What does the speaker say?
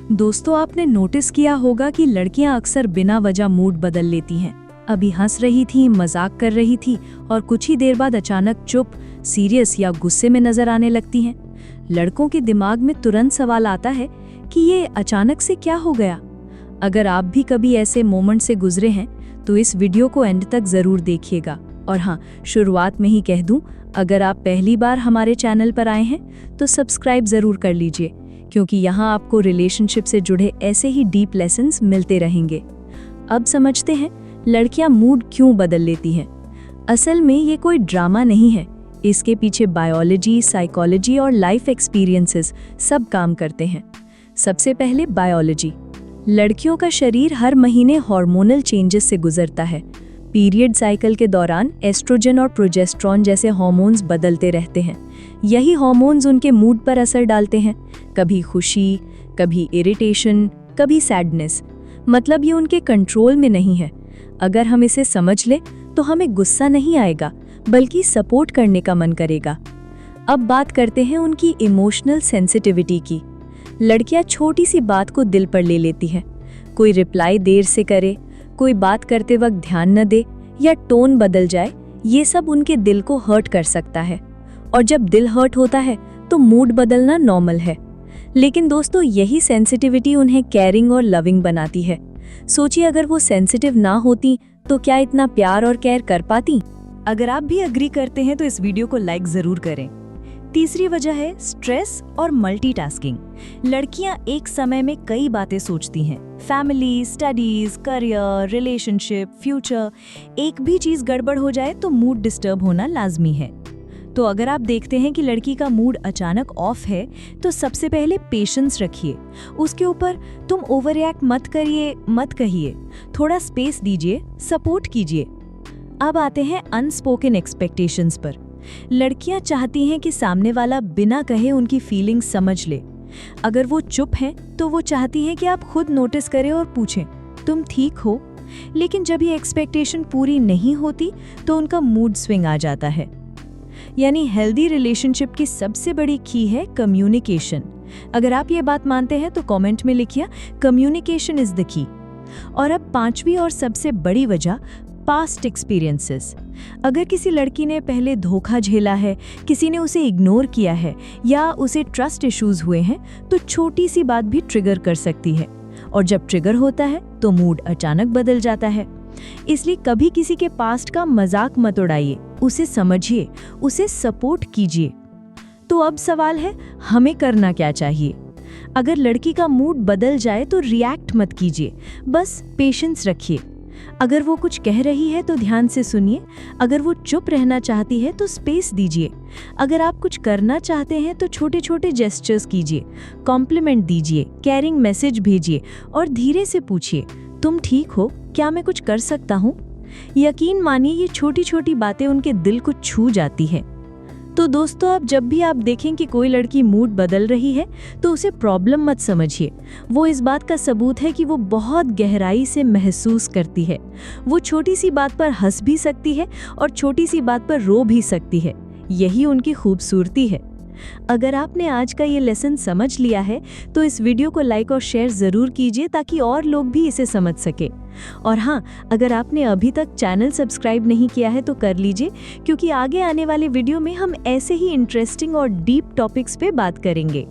दोस्तों, आपने नोटिस किया होगा कि लड़कियां अक्सर बिना वजह मूड बदल लेती हैं। अभी हंस रही थी, मजाक कर रही थी और कुछ ही देर बाद अचानक चुप, सीरियस या गुस्से में नजर आने लगती हैं। लड़कों के दिमाग में तुरंत सवाल आता है कि ये अचानक से क्या हो गया। अगर आप भी कभी ऐसे मोमेंट से गुजरे हैं तो इस वीडियो को एंड तक जरूर देखिएगा। और हाँ, शुरुआत में ही कह दूं, अगर आप पहली बार हमारे चैनल पर आए हैं तो सब्सक्राइब जरूर कर लीजिए, क्योंकि यहाँ आपको रिलेशनशिप से जुड़े ऐसे ही डीप लेसन्स मिलते रहेंगे। अब समझते हैं लड़कियां मूड क्यों बदल लेती हैं। असल में ये कोई ड्रामा नहीं है, इसके पीछे बायोलॉजी, साइकोलॉजी और लाइफ एक्सपीरियंसेस सब काम करते हैं। सबसे पहले बायोलॉजी। लड़कियों का शरीर हर महीने हार्मोनल चेंजेस से गुजरता है। पीरियड साइकिल के दौरान एस्ट्रोजन और प्रोजेस्टेरॉन जैसे हार्मोन्स बदलते रहते हैं। यही हार्मोन्स उनके मूड पर असर डालते हैं, कभी खुशी, कभी इरिटेशन, कभी सैडनेस। मतलब ये उनके कंट्रोल में नहीं है। अगर हम इसे समझ लें तो हमें गुस्सा नहीं आएगा, बल्कि सपोर्ट करने का मन करेगा। अब बात करते हैं उनकी इमोशनल सेंसिटिविटी की। लड़कियां छोटी सी बात को दिल पर ले लेती हैं। कोई रिप्लाई देर से करे, कोई बात करते वक्त ध्यान न दे या टोन बदल जाए, ये सब उनके दिल को हर्ट कर सकता है। और जब दिल हर्ट होता है तो मूड बदलना नॉर्मल है। लेकिन दोस्तों, यही सेंसिटिविटी उन्हें केयरिंग और लविंग बनाती है। सोचिए, अगर वो सेंसिटिव ना होती तो क्या इतना प्यार और केयर कर पाती। अगर आप भी अग्री करते हैं तो इस वीडियो को लाइक जरूर करें। तीसरी वजह है स्ट्रेस और मल्टीटास्किंग। लड़कियां एक समय में कई बातें सोचती हैं। Family, studies, career, relationship, future. एक भी चीज गड़बड़ हो जाए तो मूड डिस्टर्ब होना लाजमी है। तो अगर आप देखते हैं कि लड़की का मूड अचानक ऑफ है तो सबसे पहले पेशेंस रखिए। उसके ऊपर तुम ओवर रिएक्ट मत करिए, मत कहिए। थोड़ा स्पेस दीजिए, सपोर्ट कीजिए। अब आते हैं अनस्पोकन एक्सपेक्टेशंस पर। लड़कियां चाहती हैं कि सामने वाला बिना कहे उनकी फीलिंग्स समझ ले। अगर वो चुप हैं तो वो चाहती हैं कि आप खुद नोटिस करें और पूछें, तुम ठीक हो। लेकिन जब ये एक्सपेक्टेशन पूरी नहीं होती तो उनका मूड स्विंग आ जाता है। यानी हेल्दी रिलेशनशिप की सबसे बड़ी की है कम्युनिकेशन। अगर आप ये बात मानते हैं तो कमेंट में लिखिए, कम्युनिकेशन इज द की। और अब पांचवी और सबसे बड़ी वजह, पास्ट एक्सपीरियंसेस। अगर किसी लड़की ने पहले धोखा झेला है, किसी ने उसे इग्नोर किया है या उसे ट्रस्ट इश्यूज हुए हैं, तो छोटी सी बात भी ट्रिगर कर सकती है। और जब ट्रिगर होता है तो मूड अचानक बदल जाता है। इसलिए कभी किसी के पास्ट का मजाक मत उड़ाइए, उसे समझिए, उसे सपोर्ट कीजिए। तो अब सवाल है, हमें करना क्या चाहिए। अगर लड़की का मूड बदल जाए तो रिएक्ट मत कीजिए, बस पेशेंस रखिए। अगर वो कुछ कह रही है तो ध्यान से सुनिए। अगर वो चुप रहना चाहती है तो स्पेस दीजिए। अगर आप कुछ करना चाहते हैं तो छोटे छोटे जेस्चर्स कीजिए, कॉम्प्लीमेंट दीजिए, केयरिंग मैसेज भेजिए और धीरे से पूछिए, तुम ठीक हो, क्या मैं कुछ कर सकता हूँ। यकीन मानिए, ये छोटी छोटी बातें उनके दिल को छू जाती है। तो दोस्तों, अब जब भी आप देखें कि कोई लड़की मूड बदल रही है तो उसे प्रॉब्लम मत समझिए। वो इस बात का सबूत है कि वो बहुत गहराई से महसूस करती है। वो छोटी सी बात पर हंस भी सकती है और छोटी सी बात पर रो भी सकती है। यही उनकी खूबसूरती है। अगर आपने आज का ये लेसन समझ लिया है तो इस वीडियो को लाइक और शेयर ज़रूर कीजिए, ताकि और लोग भी इसे समझ सके। और हाँ, अगर आपने अभी तक चैनल सब्सक्राइब नहीं किया है तो कर लीजिए, क्योंकि आगे आने वाले वीडियो में हम ऐसे ही इंटरेस्टिंग और डीप टॉपिक्स पे बात करेंगे।